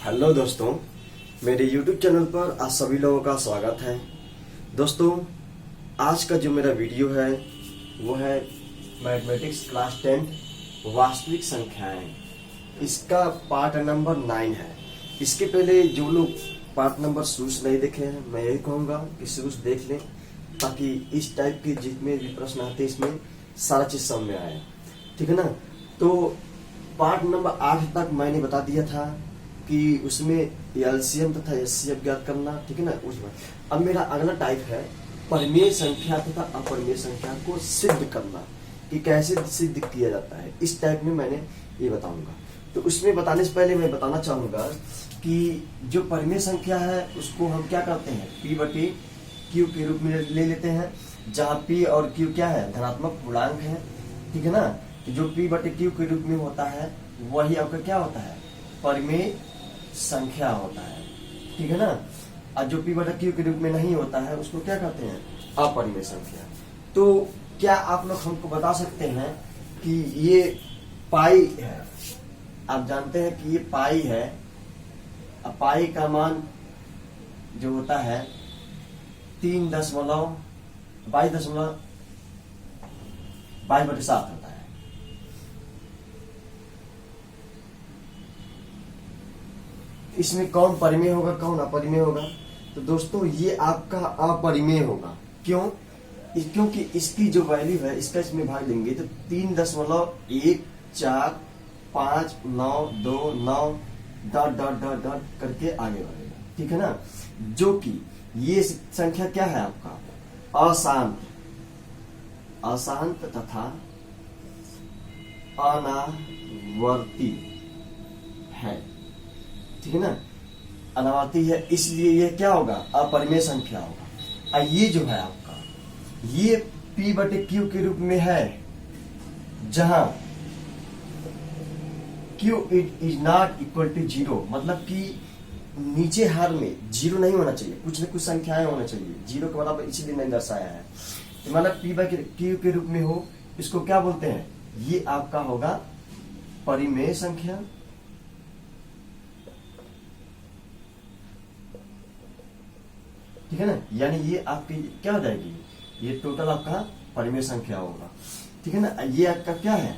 Hello दोस्तों, मेरे YouTube channel पर आप सभी लोगों का स्वागत है। दोस्तों, आज का जो मेरा वीडियो है वो है मैथमेटिक्स क्लास 10 वास्तविक संख्याएं। इसका पार्ट नंबर 9 है। इसके पहले जो लोग पार्ट नंबर शुरू से नहीं देखे हैं, मैं यही कहूँगा कि शुरू से देख लें, ताकि इस टाइप के जितने भी प्रश्न आते हैं इसमें सारा चीज़ समझ में आए। ठीक है ना। तो पार्ट नंबर 8 तक मैंने बता दिया था कि उसमें एलसीएम तथा एचसीएफ ज्ञात करना। ठीक है ना। उसमें अब मेरा अगला टाइप है परिमेय संख्या तथा अपरिमेय संख्या को सिद्ध करना, कि कैसे सिद्ध किया जाता है। इस टाइप में मैंने ये बताऊंगा। तो उसमें बताने से पहले मैं बताना चाहूंगा कि जो परिमेय संख्या है उसको हम क्या करते हैं, पी बटे क्यू के रूप में ले लेते हैं, जहाँ पी और क्यू क्या है, धनात्मक पूर्णांक है। ठीक है ना। तो जो पी बटे क्यू के रूप में होता है वही आपका क्या होता है, परिमेय संख्या होता है। ठीक है ना। और जो पी बटा क्यू के रूप में नहीं होता है उसको क्या कहते हैं, अपरिमेय संख्या। तो क्या आप लोग हमको बता सकते हैं कि ये पाई है, आप जानते हैं कि ये पाई है। अब पाई का मान जो होता है 3.22/7 होता है। इसमें कौन परिमेय होगा, कौन अपरिमेय होगा? तो दोस्तों ये आपका अपरिमेय होगा। क्यों? क्योंकि इसकी जो वैल्यू है इसका इसमें भाग देंगे तो 3.14592 डॉट डॉट डॉट डॉट करके आगे बढ़ेगा। ठीक है ना। जो कि ये संख्या क्या है आपका, अशांत तथा अनावर्ती है। ठीक है ना। अनावर्ती है, इसलिए ये क्या होगा, अपरिमेय संख्या होगा। और ये जो है आपका, ये P बटे Q के रूप में है, जहां Q is not equal to 0, मतलब कि नीचे हर में 0 नहीं होना चाहिए, कुछ न कुछ संख्याएं होना चाहिए। 0 के बराबर इसलिए नहीं दर्शाया है। तो मतलब P बटे Q के रूप में हो, इसको क्या बोलते हैं, ये आपका होगा परिमेय संख्या। ठीक है ना। यानी ये आपकी क्या हो जाएगी, ये टोटल आपका परिमेय संख्या होगा। ठीक है ना। ये आपका क्या है,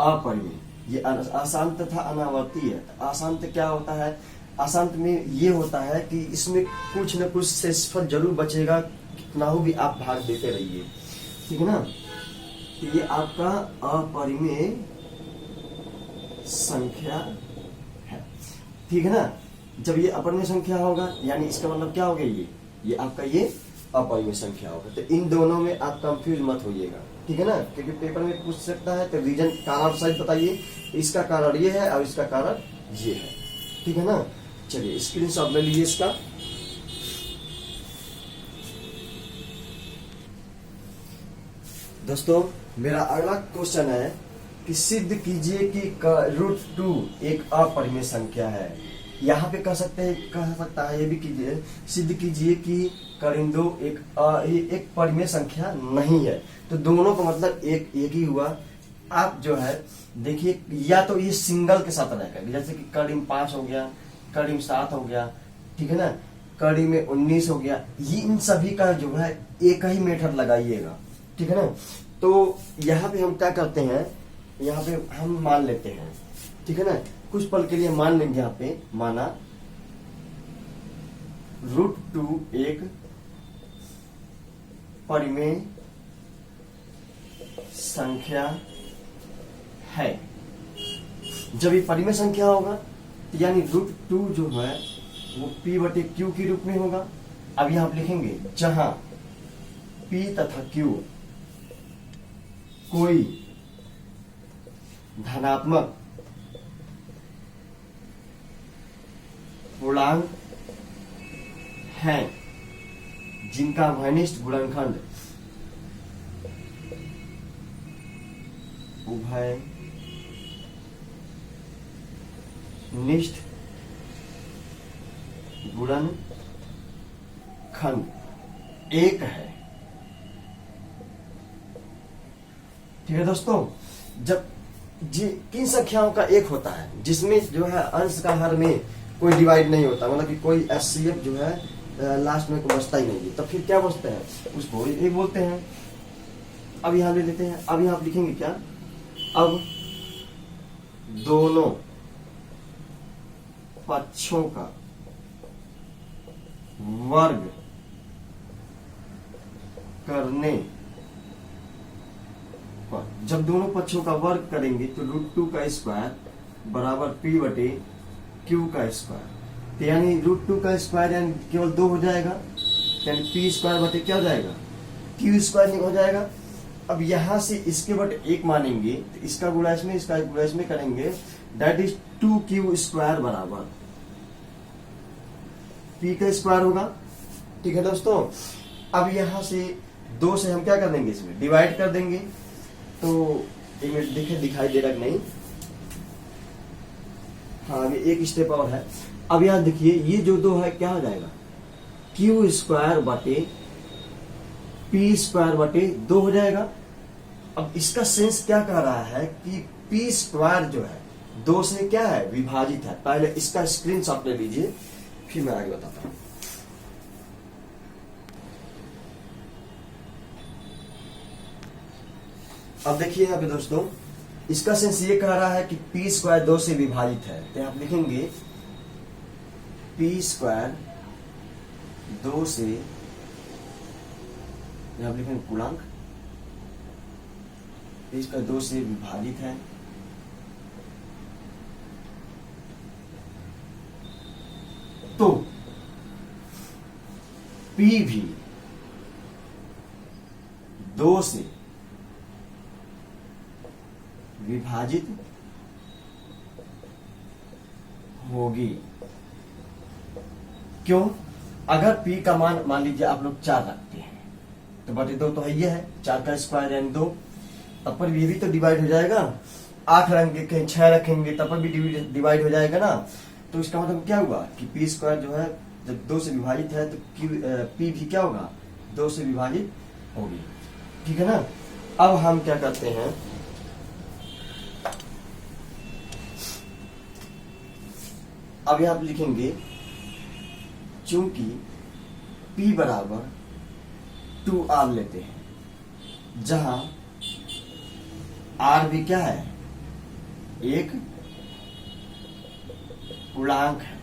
अपरिमेय। ये अशांत तथा अनावर्ती है। अशांत क्या होता है, अशांत में ये होता है कि इसमें कुछ न कुछ शेषफल जरूर बचेगा, कितना हो भी आप भाग देते रहिए। ठीक है ना। तो ये आपका अपरिमेय संख्या है। ठीक है ना। जब ये अपरिमेय संख्या होगा यानी इसका मतलब क्या हो गया, ये आपका ये अपरिमेय संख्या होगा। तो इन दोनों में आप कंफ्यूज मत होइएगा। ठीक है ना। क्योंकि पेपर में पूछ सकता है, तो रीजन कारण सही बताइए, इसका कारण ये है और इसका कारण ये है। ठीक है ना। चलिए स्क्रीनशॉट ले लीजिए इसका। दोस्तों मेरा अगला क्वेश्चन है कि सिद्ध कीजिए कि √2 एक अपरिमेय संख्या है। यहाँ पे कह सकता है ये भी कीजिए, सिद्ध कीजिए कि करिंदो एक परिमेय संख्या नहीं है। तो दोनों का मतलब एक ही हुआ। आप जो है देखिए, या तो ये सिंगल के साथ रहेगा, जैसे कि करीम 5 हो गया, करीम 7 हो गया। ठीक है ना। करीम में 19 हो गया। ये इन सभी का जो है एक ही मेथड लगाइएगा। ठीक है ना। तो यहाँ पे हम क्या करते हैं, यहाँ पे हम मान लेते हैं। ठीक है ना। कुछ पल के लिए मान लेंगे। यहाँ पे माना √2 एक परिमेय संख्या है। जब ये परिमेय संख्या होगा तो यानी √2 जो है वो P बटे Q के रूप में होगा। अब यहां आप लिखेंगे जहां P तथा Q कोई धनात्मक पूर्णांक हैं जिनका घनिष्ठ गुणनखंड उभयनिष्ठ गुणनखंड एक है। ठीक है दोस्तों। जब किन संख्याओं का एक होता है, जिसमें जो है अंश का हर में कोई डिवाइड नहीं होता, मतलब कि कोई HCF जो है लास्ट में कोई बचता ही नहीं है, तो फिर क्या बचते हैं उसको एक बोलते हैं। अब यहां ले लेते हैं, अब यहां आप लिखेंगे क्या, अब दोनों पक्षों का वर्ग करने पर, जब दोनों पक्षों का वर्ग करेंगे तो √2 का स्क्वायर बराबर P बटे Q का स्क्वायर, तो यानी √2 का स्क्वायर यानी केवल 2 हो जाएगा, यानी P स्क्वायर बटे क्या हो जाएगा, Q स्क्वायर हो जाएगा। अब यहां से इसके बटे 1 मानेंगे तो इसका गुणा इसमें, इसका गुणा इसमें करेंगे, दैट इज 2Q स्क्वायर बराबर P का स्क्वायर होगा। ठीक है दोस्तों, अब यहां से 2 से हम क्या कर देंगे, इसमें डिवाइड कर देंगे, तो एक मिनट देखे दिखाई दे रहा कि नहीं, हाँ अभी एक स्टेप और है। अब यहां देखिए ये जो 2 है क्या हो जाएगा, Q स्क्वायर बटे P स्क्वायर बटे 2 हो जाएगा। अब इसका सेंस क्या कह रहा है कि P स्क्वायर जो है 2 से क्या है, विभाजित है। पहले इसका स्क्रीनशॉट ले लीजिए, फिर मैं आगे बताता हूं। अब देखिए यहाँ पे दोस्तों, इसका सेंस ये कह रहा है कि P स्क्वायर 2 से विभाजित है, तो आप लिखेंगे P स्क्वायर 2 से, यहां आप लिखेंगे पूर्णांक, P स्क्वायर 2 से विभाजित है, तो P भी 2 से विभाजित होगी। क्यों, अगर P का मान लीजिए आप लोग 4 रखते हैं तो बटे 2 तो है, ये है 4 का स्क्वायर यानी 2, तब पर ये भी तो डिवाइड हो जाएगा। 8 रखेंगे कहीं 6 रखेंगे तब पर भी डिवाइड हो जाएगा ना, तो इसका मतलब क्या हुआ कि P स्क्वायर जो है जब 2 से विभाजित है तो P भी क्या होगा, 2 से विभाजित होगी। ठीक है ना। अब हम क्या करते हैं, अब यहां आप लिखेंगे चूंकि P बराबर 2R लेते हैं, जहां R भी क्या है, एक पूर्णांक है।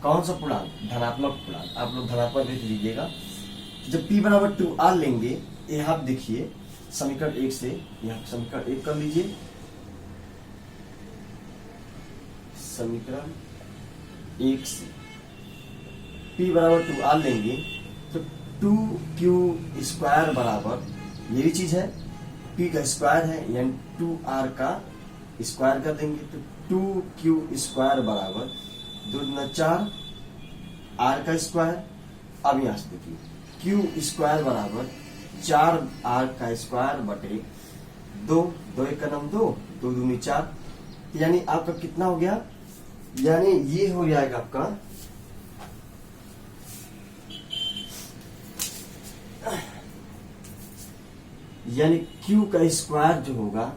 कौन सा पूर्णांक, धनात्मक पूर्णांक, आप लोग धनात्मक लिख लीजिएगा। जब P बराबर 2R लेंगे, यहां आप देखिए समीकरण 1 से, यहां समीकरण 1 कर लीजिए, समीकरण 1 से P बराबर 2R लेंगे तो 2Q स्क्वायर बराबर, ये भी चीज है P का स्क्वायर है यानी 2R का स्क्वायर कर देंगे, तो 2Q स्क्वायर बराबर 2 दूना 4 R का स्क्वायर। अब यहां से देखिए Q स्क्वायर बराबर 4R का स्क्वायर बटे 2, 2 1 का नाम 2, 2 दूनी 4, यानी आपका कितना हो गया, यानी ये हो जाएगा आपका यानी Q का स्क्वायर जो होगा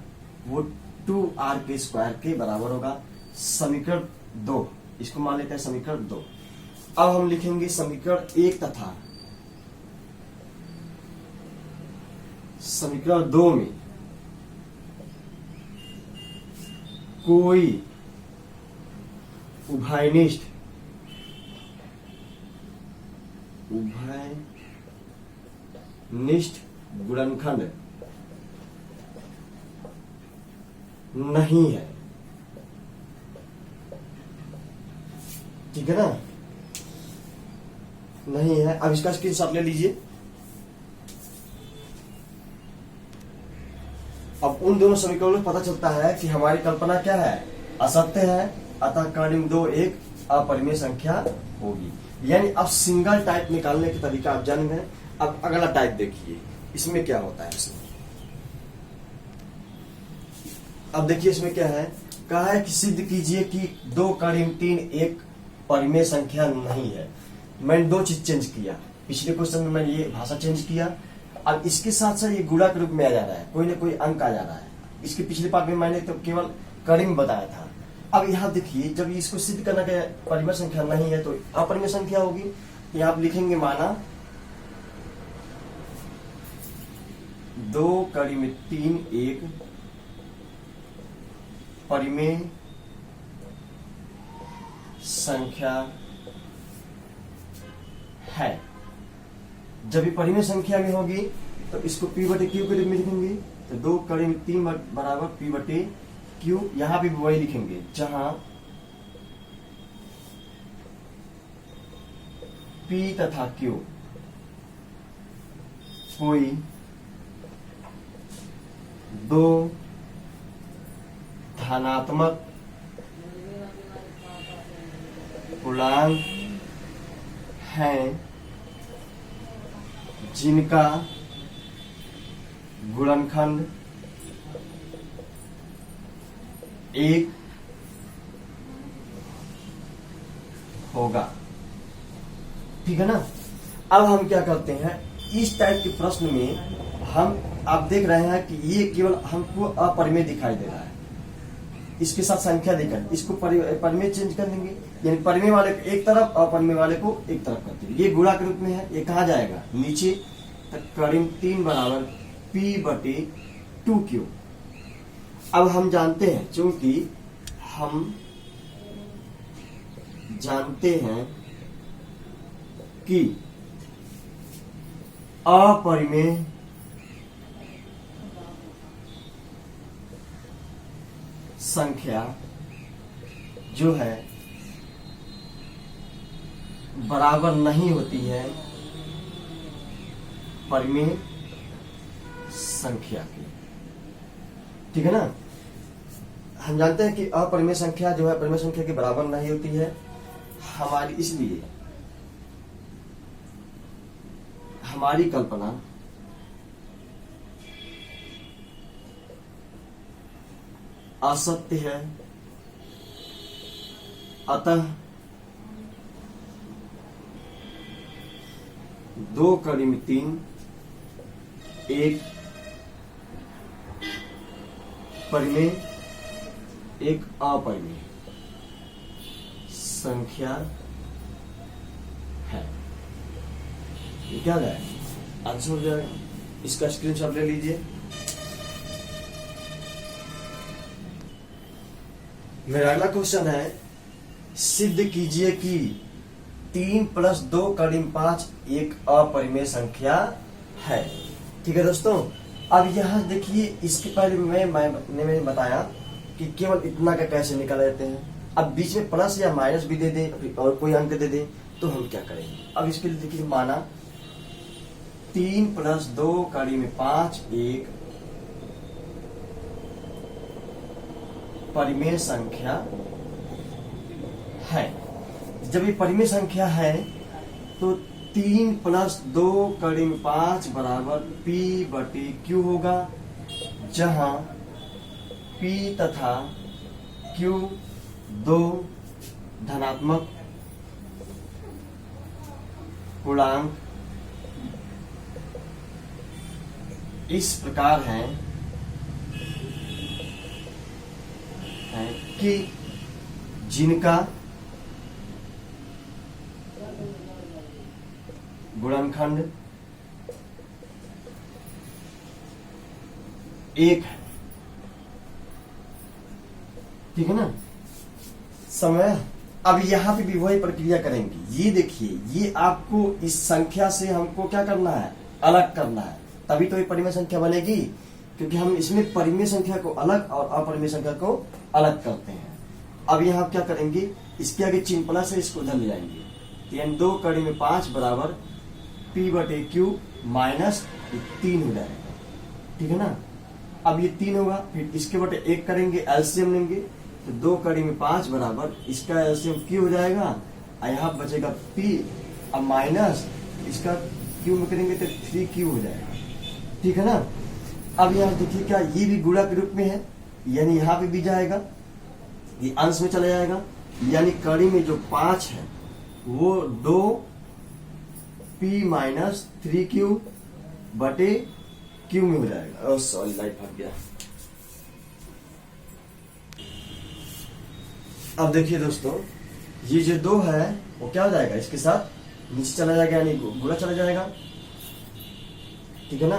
वो 2R के स्क्वायर के बराबर होगा। समीकरण 2, इसको मान लेते हैं समीकरण 2। अब हम लिखेंगे समीकरण 1 तथा समीकरण 2 में कोई उभयनिष्ठ गुणनखंड नहीं है। ठीक है ना, नहीं है। अब इसका स्क्रीनशॉट ले लीजिए। अब उन दोनों समीकरणों में पता चलता है कि हमारी कल्पना क्या है, असत्य है, अतः कर्णिम 2 एक अपरिमेय संख्या होगी। यानी अब सिंगल टाइप निकालने का तरीका आप जान गए। अब अगला टाइप देखिए, इसमें क्या होता है। इसमें अब देखिए इसमें क्या है, कहा है कि सिद्ध कीजिए कि 2 कर्णिम 3 एक परिमेय संख्या नहीं है। मैंने 2 चीज चेंज किया, पिछले क्वेश्चन में मैंने ये भाषा चेंज किया, अब इसके साथ साथ ये गुणा के रूप में आ जा रहा है, कोई ना कोई अंक आ जा रहा है। इसके पिछले पार्ट में मैंने तो केवल कर्णिम बताया था, अब यहाँ देखिए, जब इसको सिद्ध करना के परिमेय संख्या नहीं है तो अपरिमेय संख्या होगी। यहाँ आप लिखेंगे माना 2 एक परिमेय संख्या है। जब ये परिमेय संख्या में होगी तो इसको P बटे Q के रूप में लिखेंगे। तो 2 बराबर P बटे Q। यहां भी वही लिखेंगे जहां P तथा Q कोई दो धनात्मक पूर्णांक हैं जिनका गुणनखंड 1 होगा। ठीक है ना। अब हम क्या करते हैं, इस टाइप के प्रश्न में हम आप देख रहे हैं कि ये केवल हमको अपरिमेय दिखाई दे रहा है, इसके साथ संख्या देकर इसको परिमेय चेंज कर देंगे, यानी परिमेय वाले को एक तरफ अपरिमेय वाले को एक तरफ कर देंगे। ये गुणा के रूप में है, ये कहाँ जाएगा नीचे तक। करीब 3 बराबर P बटे 2Q। अब हम जानते हैं, चूंकि हम जानते हैं कि अपरिमेय संख्या जो है बराबर नहीं होती है परिमेय संख्या की। ठीक है ना। हम जानते हैं कि अपरिमेय संख्या जो है परिमेय संख्या के बराबर नहीं होती है हमारी, इसलिए हमारी कल्पना असत्य है। अतः 2 एक परिमेय एक अपरिमेय संख्या है। ये क्या है, आंसर हो जाएगा। इसका स्क्रीनशॉट ले लीजिए। मेरा अगला क्वेश्चन है, सिद्ध कीजिए कि 3 + 2 = 5 एक अपरिमेय संख्या है। ठीक है दोस्तों। अब यहाँ देखिए, इसके पहले मैंने बताया कि केवल इतना का कैसे निकाल लेते हैं। अब बीच में प्लस या माइनस भी दे दे और कोई अंक दे दे तो हम क्या करेंगे। अब इसके लिए देखिए, माना 3 + 2 = 5 एक परिमेय संख्या है। जब ये परिमेय संख्या है तो 3 + 2 = 5 बराबर P बटे Q होगा, जहां P तथा Q दो धनात्मक पूर्णांक इस प्रकार हैं कि जिनका गुणनखंड 1 है। ठीक है ना। समय अब यहाँ पे भी वही प्रक्रिया करेंगे। ये देखिए, ये आपको इस संख्या से हमको क्या करना है, अलग करना है, तभी तो ये परिमेय संख्या बनेगी, क्योंकि हम इसमें परिमेय संख्या को अलग और अपरिमेय संख्या को अलग करते हैं। अब यहाँ क्या करेंगे, इसके आगे चिन्ह प्लस है, इसको उधर ले जाएंगे। 2 = 5 बराबर P बटे Q माइनस 3 हो जाएगा। ठीक है ना। अब ये 3 होगा, फिर इसके बटे 1 करेंगे, एलसीएम लेंगे, तो 2 = 5 बराबर इसका एलसीएम Q हो जाएगा, और यहाँ बचेगा P, अब माइनस इसका Q में करेंगे तो 3Q हो जाएगा। ठीक है ना। अब यहाँ देखिए, क्या ये भी गुणा के रूप में है, यानी यहाँ पे भी जाएगा, ये अंश में चला जाएगा, यानी कड़ी में जो 5 है वो 2P - 3Q बटे Q में हो जाएगा। सॉरी, लाइट भाग गया। अब देखिए दोस्तों, ये जो 2 है वो क्या हो जाएगा, इसके साथ नीचे चला जाएगा, यानी गुणा चला जाएगा, ठीक है ना।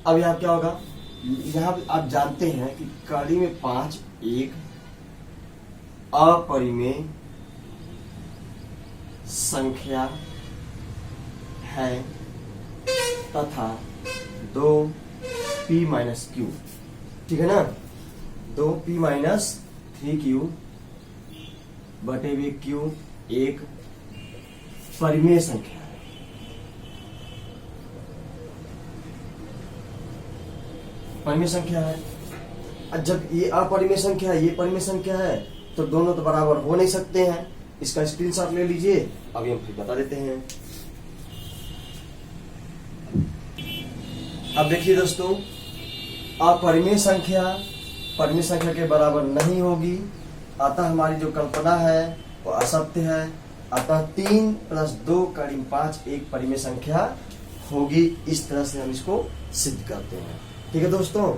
अब यहाँ क्या होगा, यहाँ आप जानते हैं कि कड़ी में 5 एक अपरिमेय संख्या है तथा 2 p माइनस क्यू, ठीक है ना। 2 p माइनस 3q बटे में q एक परिमेय संख्या है। परिमेय संख्या है। जब ये अपरिमेय संख्या है, ये परिमेय संख्या है, तो दोनों तो बराबर हो नहीं सकते हैं। इसका स्क्रीनशॉट ले लीजिए, अभी हम फिर बता देते हैं। अब देखिए दोस्तों, अपरिमेय संख्या परिमेय संख्या के बराबर नहीं होगी, अतः हमारी जो कल्पना है वो असत्य है। अतः 3 + 2 कड़ी 5 एक परिमेय संख्या होगी। इस तरह से हम इसको सिद्ध करते हैं, ठीक है दोस्तों।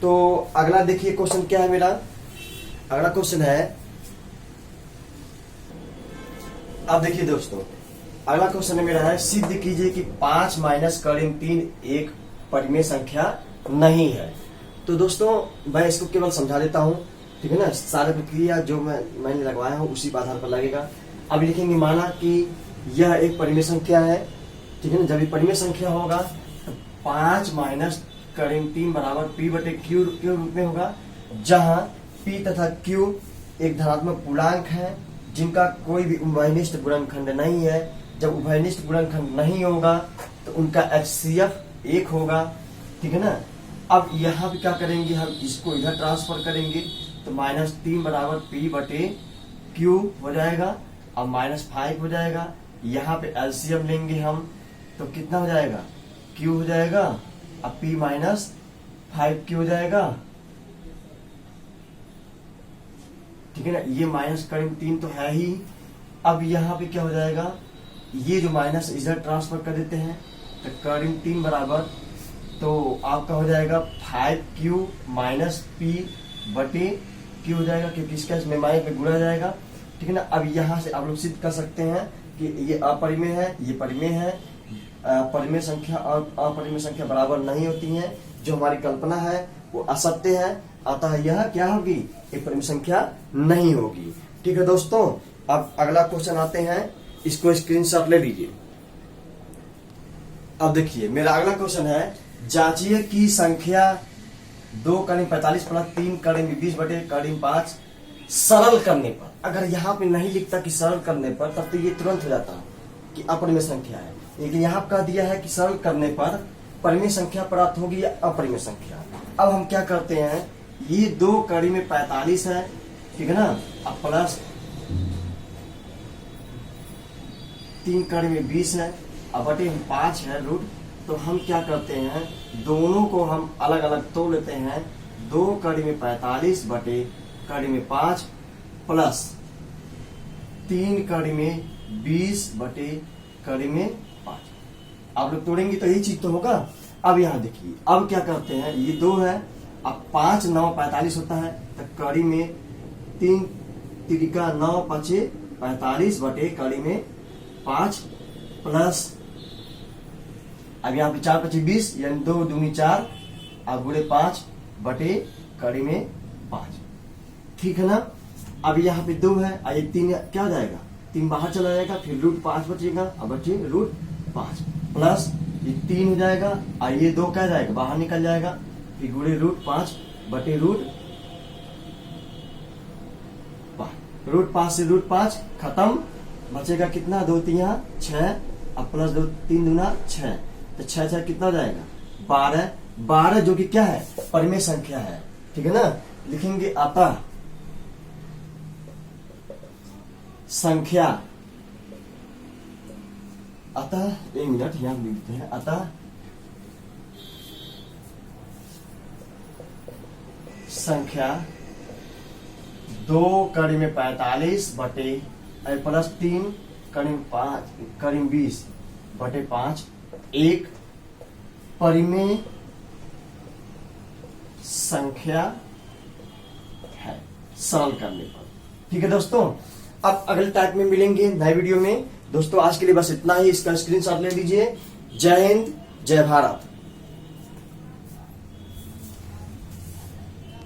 तो अगला देखिए क्वेश्चन क्या है मेरा। अगला क्वेश्चन है, अब देखिए दोस्तों, अगला क्वेश्चन मेरा है, सिद्ध कीजिए कि 5 माइनस कड़ी 3 एक परिमेय संख्या नहीं है। तो दोस्तों मैं इसको केवल समझा देता हूं, ठीक है ना। सारी प्रक्रिया जो मैंने लगवाया हूं उसी आधार पर लगेगा। अब लिखेंगे, माना कि यह एक परिमेय संख्या है, ठीक है ना। जब ये परिमेय संख्या होगा तो 5 माइनस कड़ी 3 बराबर p बटे q के रूप में होगा, जहां p तथा q एक धनात्मक पूर्णांक है जिनका कोई भी उभयनिष्ठ गुणनखंड नहीं है। जब उभयनिष्ठ गुणनखंड नहीं होगा तो उनका HCF 1 होगा, ठीक है ना। अब यहाँ पे क्या करेंगे, हम इसको इधर ट्रांसफर करेंगे, तो -3 बराबर p बटे q हो जाएगा, अब -5 हो जाएगा। यहाँ पे एलसीएम लेंगे हम, तो कितना हो जाएगा, q हो जाएगा, अब p माइनस 5q हो जाएगा, ठीक है ना। ये माइनस कड़ी 3 तो है ही। अब यहाँ पे क्या हो जाएगा, ये जो माइनस इधर ट्रांसफर कर देते हैं, तो कड़ी 3 बराबर, तो आपका हो जाएगा 5q माइनस p बटे q हो जाएगा, क्योंकि इसका इसमें माइनस में गुणा जाएगा, ठीक है ना। अब यहाँ से आप लोग सिद्ध कर सकते हैं कि ये अपरिमेय है, ये परिमेय है। परिमेय संख्या और अपरिमेय संख्या बराबर नहीं होती हैं। जो हमारी कल्पना है वो असत्य है, अतः यह क्या होगी, एक परिमेय संख्या नहीं होगी, ठीक है दोस्तों। अब अगला क्वेश्चन आते हैं, इसको स्क्रीनशॉट ले लीजिए। अब देखिए मेरा अगला क्वेश्चन है, जांचिए कि संख्या 2 कड़ी 45 + 3 कड़ी 20 बटे कड़ी 5 सरल करने पर, अगर यहाँ पे नहीं लिखता कि सरल करने पर, तब तो ये तुरंत हो जाता कि अपरिमेय संख्या है। लेकिन यहाँ कह दिया है कि सरल करने पर परिमेय संख्या प्राप्त होगी या अपरिमेय संख्या। अब हम क्या करते हैं, ये 2 कड़ी में 45 है, ठीक है ना, अब प्लस 3 कड़ी में 20 है, अब बटे 5 है रूट। तो हम क्या करते हैं, दोनों को हम अलग अलग तोड़ लेते हैं। 2 कड़ी में 45 बटे कड़ी में 5 प्लस 3 कड़ी में 20 बटे कड़ी में 5। आप लोग तोड़ेंगे तो यही चीज तो होगा। अब यहाँ देखिए, अब क्या करते हैं, ये 2 है, अब 5 9 45 होता है, तो कड़ी में 3 तिरिका 9 5 45 बटे कड़ी में 5 प्लस, अब यहाँ पे 4 5 20, यानी 2 दूनी 4, अब गुणे 5 बटे कड़ी में 5, ठीक है ना। अब यहाँ पे 2 है, ये 3 क्या हो जाएगा, 3 बाहर चला जाएगा, फिर √5 बचेगा, अब बचे √5 प्लस ये 3 हो जाएगा, और ये 2 क्या जाएगा, बाहर निकल जाएगा, फिर गुणे √5 बटे √5 से √5 खत्म, बचेगा कितना, 2 3 6, अब प्लस 2 3 दूना 6, तो 6 6 कितना हो जाएगा, 12 12, जो कि क्या है, परिमेय संख्या है, ठीक है ना। लिखेंगे अतः संख्या, अतः 1 मिनट यहां लिखते हैं, अतः संख्या 2 कड़ी में 45 बटे प्लस 3 कड़ी 5 कड़ी 20 बटे 5 एक परिमेय संख्या है। सरल करने पर। ठीक है दोस्तों, अब अगले टाइप में मिलेंगे नए वीडियो में। दोस्तों आज के लिए बस इतना ही, इसका स्क्रीनशॉट ले लीजिए। जय हिंद, जय भारत।